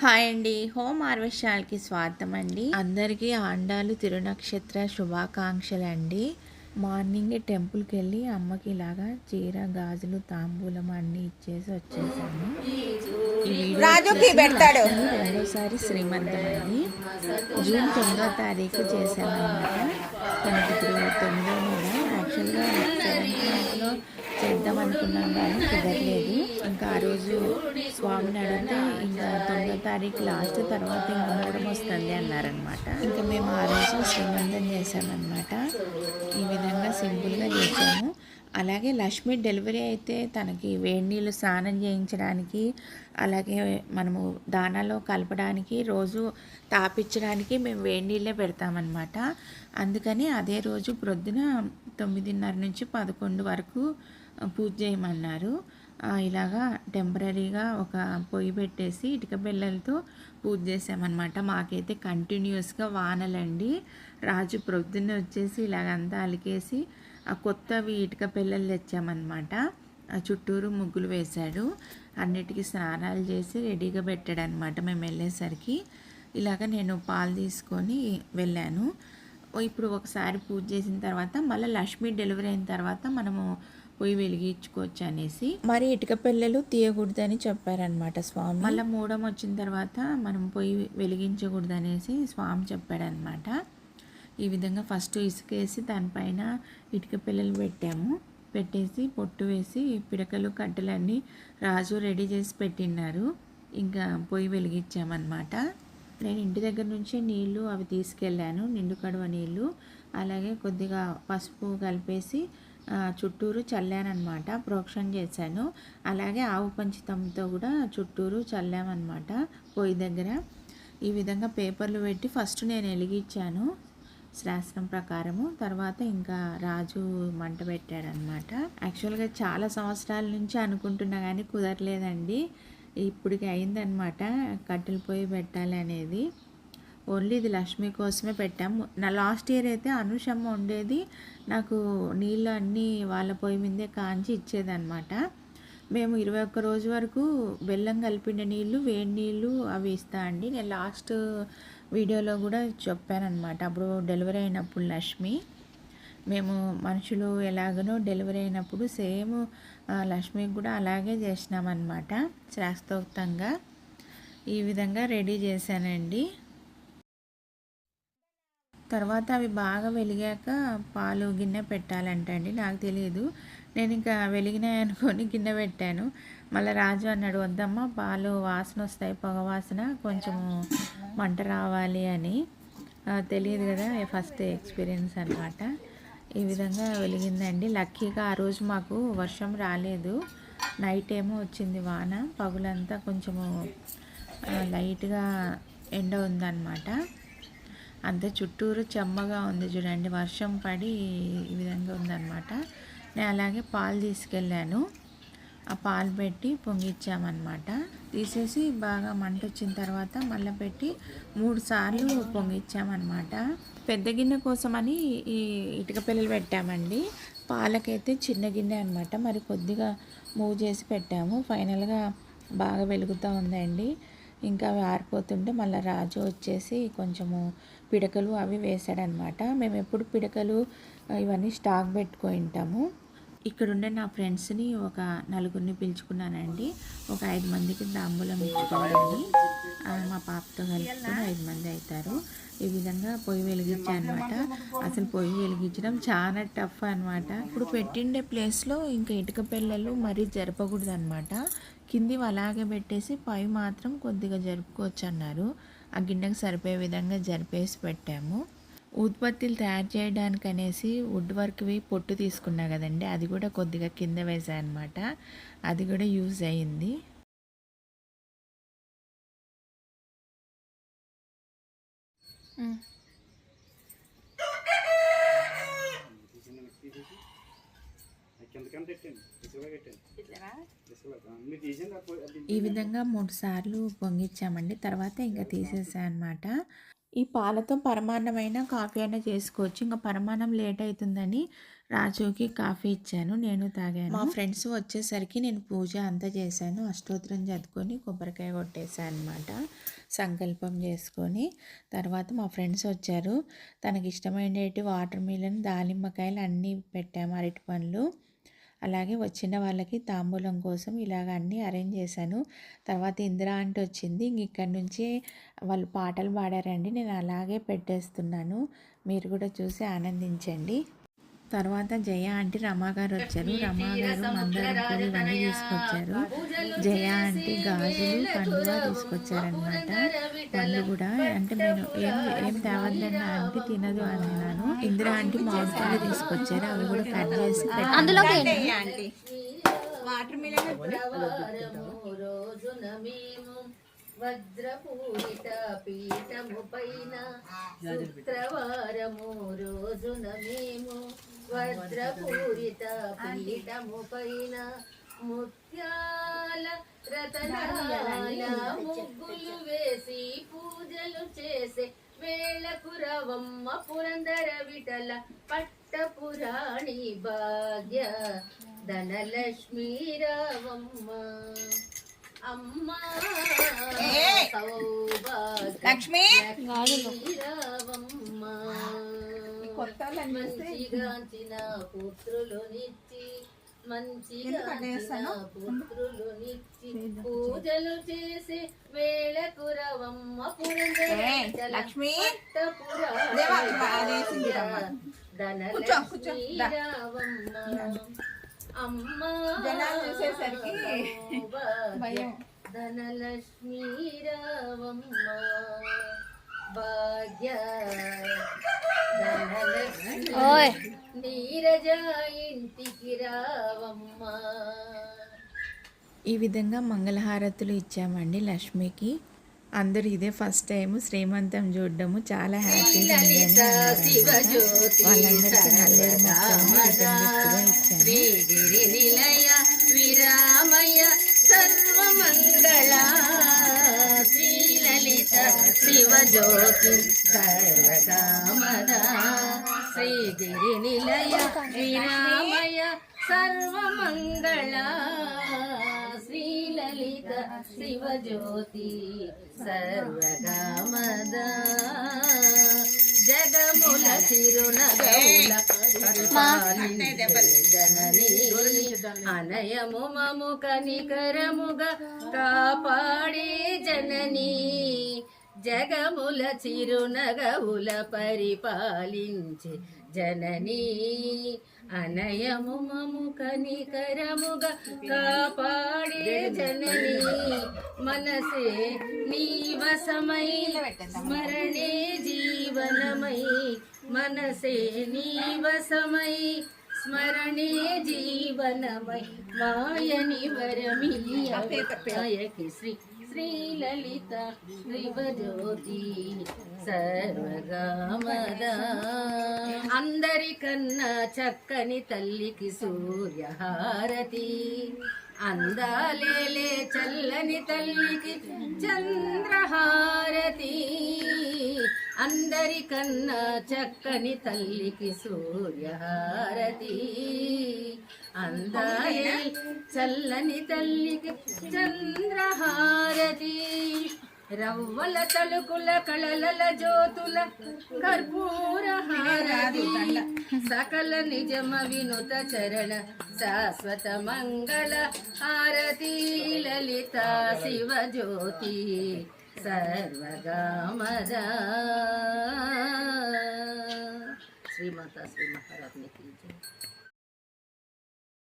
Hi అండి. Home హార్వెస్ట్‌కి స్వాగతం అండి. అందరికీ ఆండాలు తిరునక్షత్ర శుభాకాంక్షలు అండి. మార్నింగే టెంపుల్కి వెళ్ళి అమ్మకి ఇలాగా చీర గాజులు తాంబూలం అన్నీ ఇచ్చేసి వచ్చేసాను. ఈ వీడియో పెడతాడు రెండోసారి శ్రీమంతం అండి. జూన్ 9వ తారీఖు చేశామన్నమాట. తనకి ఇప్పుడు 9వ నెల. యాక్చువల్గా 7th మంత్లో చేద్దాం అనుకున్నాం కానీ కుదరలేదు. ఇంకా ఆ రోజు స్వామిని అడిగితే ఇంకా 9వ తారీఖు లాస్ట్, తర్వాత ఇంకా మూడం వస్తుంది అన్నారనమాట. ఇంకా మేము ఆ రోజు శ్రీమంతం చేసామన్నమాట. ఈ విధంగా సింపుల్గా చేసాము. అలాగే లక్ష్మి డెలివరీ అయితే తనకి వేడి నీళ్ళు స్నానం చేయించడానికి, అలాగే మనము దానాలో కలపడానికి, రోజు తాపించడానికి మేము వేడి నీళ్ళే పెడతామన్నమాట. అందుకని అదే రోజు ప్రొద్దున 9:30 నుంచి 11 వరకు పూజ చేయమన్నారు. ఇలాగా టెంపరీగా ఒక పొయ్యి పెట్టేసి ఇటుక బిళ్ళలతో పూజ చేసామన్నమాట. మాకైతే కంటిన్యూస్గా వానలండి. రాజు ప్రొద్దున్న వచ్చేసి ఇలాగంతా అలికేసి ఆ కొత్తవి ఇటుక పిల్లలు తెచ్చామన్నమాట. ఆ చుట్టూరు ముగ్గులు వేశాడు. అన్నిటికీ స్నానాలు చేసి రెడీగా పెట్టాడు అనమాట. మేము వెళ్ళేసరికి ఇలాగ నేను పాలు తీసుకొని వెళ్ళాను. ఇప్పుడు ఒకసారి పూజ చేసిన తర్వాత మళ్ళీ లక్ష్మి డెలివరీ అయిన తర్వాత మనము పొయ్యి వెలిగించుకోవచ్చు అనేసి, మరి ఇటుక పిల్లలు తీయకూడదని చెప్పారనమాట స్వామి. మళ్ళీ మూడం వచ్చిన తర్వాత మనం పొయ్యి వెలిగించకూడదు అనేసి స్వామి చెప్పాడనమాట. ఈ విధంగా ఫస్ట్ ఇసుకేసి దానిపైన ఇటుక పిల్లలు పెట్టేసి పొట్టు వేసి పిడకలు కట్టెలన్నీ రాజు రెడీ చేసి పెట్టినారు. ఇంకా పొయ్యి వెలిగించామన్నమాట. నేను ఇంటి దగ్గర నుంచి నీళ్ళు అవి తీసుకెళ్ళాను, నిండు కడువ నీళ్ళు. అలాగే కొద్దిగా పసుపు కలిపేసి చుట్టూరు చల్లానమాట, ప్రోక్షణ చేశాను. అలాగే ఆవు పంచితంతో కూడా చుట్టూరు చల్లామన్నమాట పొయ్యి దగ్గర. ఈ విధంగా పేపర్లు పెట్టి ఫస్ట్ నేను వెలిగించాను శాస్త్రం ప్రకారము. తర్వాత ఇంకా రాజు మంట పెట్టాడనమాట. యాక్చువల్గా చాలా సంవత్సరాల నుంచి అనుకుంటున్నా కానీ కుదరలేదండి. ఇప్పటికి అయిందనమాట కట్టెల పొయ్యి పెట్టాలి అనేది. ఓన్లీ ఇది లక్ష్మి కోసమే పెట్టాము. నా లాస్ట్ ఇయర్ అయితే అనుషమ్మ ఉండేది, నాకు నీళ్ళు అన్నీ వాళ్ళ పొయ్యి మీదే కాంచి ఇచ్చేదన్నమాట. మేము 21 రోజు వరకు బెల్లం కలిపిన నీళ్ళు, వేడి నీళ్ళు అవి ఇస్తా అండి. నేను లాస్ట్ వీడియోలో కూడా చెప్పానమాట. అప్పుడు డెలివరీ అయినప్పుడు లక్ష్మి, మేము మనుషులు ఎలాగనో డెలివరీ అయినప్పుడు సేమ్ లక్ష్మికి కూడా అలాగే చేసినామన్నమాట శాస్త్రోక్తంగా. ఈ విధంగా రెడీ చేశానండి. తర్వాత అవి బాగా వెలిగాక పాలు గిన్నె పెట్టాలంటండి. నాకు తెలియదు, నేను ఇంకా వెలిగినాయనుకొని గిన్నె పెట్టాను. మళ్ళీ రాజు అన్నాడు, వద్దమ్మా పాలు వాసన వస్తాయి, పొగ వాసన, కొంచెము మంట రావాలి అని. తెలియదు కదా, ఫస్ట్ ఎక్స్పీరియన్స్ అనమాట. ఈ విధంగా వెలిగిందండి. లక్కీగా ఆ రోజు మాకు వర్షం రాలేదు, నైట్ ఏమో వచ్చింది వాన. పగులంతా కొంచెము లైట్గా ఎండ ఉందన్నమాట. అంత చుట్టూరు చెమ్మగా ఉంది చూడండి, వర్షం పడి ఈ విధంగా ఉందన్నమాట. నేను అలాగే పాలు తీసుకెళ్ళాను, ఆ పాలు పెట్టి పొంగిచ్చామన్నమాట. తీసేసి బాగా మంట వచ్చిన తర్వాత మళ్ళీ పెట్టి 3 సార్లు పొంగిచ్చామన్నమాట. పెద్ద గిన్నె కోసమని ఈ ఇటుక పిల్లలు పెట్టామండి. పాలకైతే చిన్న గిన్నె అనమాట, మరి కొద్దిగా మూవ్ చేసి పెట్టాము. ఫైనల్గా బాగా వెలుగుతూ ఉందండి. ఇంకా అవి ఆరిపోతుంటే మళ్ళీ రాజు వచ్చేసి కొంచెము పిడకలు అవి వేసాడనమాట. మేము ఎప్పుడు పిడకలు ఇవన్నీ స్టాక్ పెట్టుకొని ఉంటాము. ఇక్కడుండే నా ఫ్రెండ్స్ని ఒక 4 పిలుచుకున్నానండి. ఒక 5 మందికి తాంబూలం ఇచ్చుకోవాలని. మా పాపతో కలుపుకొని 5 మంది అవుతారు. ఈ విధంగా పొయ్యి వెలిగించానమాట. అసలు పొయ్యి వెలిగించడం చాలా టఫ్ అనమాట. ఇప్పుడు పెట్టిండే ప్లేస్లో ఇంకా ఇటుక పిల్లలు మరీ జరపకూడదు అనమాట. కింది అలాగే పెట్టేసి పై మాత్రం కొద్దిగా జరుపుకోవచ్చు అన్నారు. ఆ గిన్నెకు సరిపోయే విధంగా జరిపేసి పెట్టాము. ఉత్పత్తులు తయారు చేయడానికి అనేసి వుడ్ వర్క్వి పొట్టు తీసుకున్నా కదండి, అది కూడా కొద్దిగా కింద వేసాను అనమాట. అది కూడా యూజ్ అయ్యింది. ఈ విధంగా 3 సార్లు పొంగిచ్చామండి. తర్వాత ఇంకా తీసేసా అనమాట. ఈ పాలతో పరమాన్నమైన కాఫీ అయినా చేసుకోవచ్చు. ఇంకా పరమాన్నం లేట్ అవుతుందని రాజుకి కాఫీ ఇచ్చాను, నేను తాగాను. మా ఫ్రెండ్స్ వచ్చేసరికి నేను పూజ అంతా చేశాను, అష్టోత్తరం చదువుకొని కొబ్బరికాయ కొట్టేశాను అనమాట, సంకల్పం చేసుకొని. తర్వాత మా ఫ్రెండ్స్ వచ్చారు, తనకి ఇష్టమైనవి వాటర్ మిలన్, దానిమ్మకాయలు అన్నీ పెట్టాము, అరటి పండ్లు. అలాగే వచ్చిన వాళ్ళకి తాంబూలం కోసం ఇలాగ అన్నీ అరేంజ్ చేశాను. తర్వాత ఇందిరా అంటే వచ్చింది, ఇక్కడ నుంచి వాళ్ళు పాటలు పాడారండి, నేను అలాగే పెట్టేస్తున్నాను, మీరు కూడా చూసి ఆనందించండి. తర్వాత జయ ఆంటీ రమాగారు వచ్చారు, రమాగారు మందారం పూలు ఇవన్నీ తీసుకొచ్చారు. జయ ఆంటీ గాజులు పండుగ తీసుకొచ్చారనమాట. పండ్లు కూడా అంటే నేను ఏం తేవద్దన్న ఆంటీ తినదు అన్నాను. ఇందిరా ఆంటీ మామిడికాయలు తీసుకొచ్చారు, అవి కూడా కట్ చేసి వజ్రపూరిత పీఠము పైన శుక్రవారము రోజున మేము వజ్రపూరిత పీఠము పైన ముత్యాల రతనాల ముగ్గులు వేసి పూజలు చేసే వేళకు రవమ్మ పురందర విఠల పట్టపురాణి భాగ్య ధనలక్ష్మీ రావమ్మ అమ్మా లక్ష్మి రావమ్మ మంచిగాంచిన పుత్రులునిచ్చి పుత్రులునిచ్చి పూజలు చేసి వేళకు రవమ్మ లక్ష్మి ధనలక్ష్మీ రావమ్మ అమ్మా జనాలు చూసేసరికి భయం. ధనలక్ష్మీ రావమ్మ భాగ్య ధనలక్ష్మి నీరజ ఇంటికి రావమ్మ. ఈ విధంగా మంగళహారతులు ఇచ్చామండి లక్ష్మికి. అందరూ ఇదే ఫస్ట్ టైం శ్రీమంతం చూడడము, చాలా హ్యాపీగా ఉందని వాళ్ళందరికీ నల్లేరు మొక్కలు ఇచ్చాను. శ్రీగిరి నిలయ విరామయ సర్వమంగళ శ్రీలలిత శివజ్యోతి సర్వకామద శ్రీగిరి నిలయ విరామయ సర్వమంగళ శ్రీలలిత శివజ్యోతి సర్వకామద జగముల చిరునగముల జననీ అనయము మము కనికరముగా కాపాడే జననీ జగముల చిరునగవుల పరిపాలించే జననీ అనయము మము కనికరముగా కాపాడే జననీ మనసే నీవసమై స్మరణే జీవనమై మనసే నీవసమై స్మరణే జీవనమై మాయని వరమియకి శ్రీ శ్రీలలిత శివజ్యోతి సర్వగామద అందరికన్నా చక్కని తల్లికి సూర్యహారతి అందాలేలే చల్లని తల్లికి చంద్రహారతి అందరికన్నా చక్కని తల్లికి సూర్యహారతి అందాలే చల్లని తల్లికి చంద్రహారతి రవ్వల తలుకుల కళల జ్యోతుల కర్పూర హారతి సకల నిజమ వినుత చరణ శాశ్వత మంగళ హారతి లలిత శివ జ్యోతి సర్వగామద శ్రీమాత శ్రీ మహారాజ్ని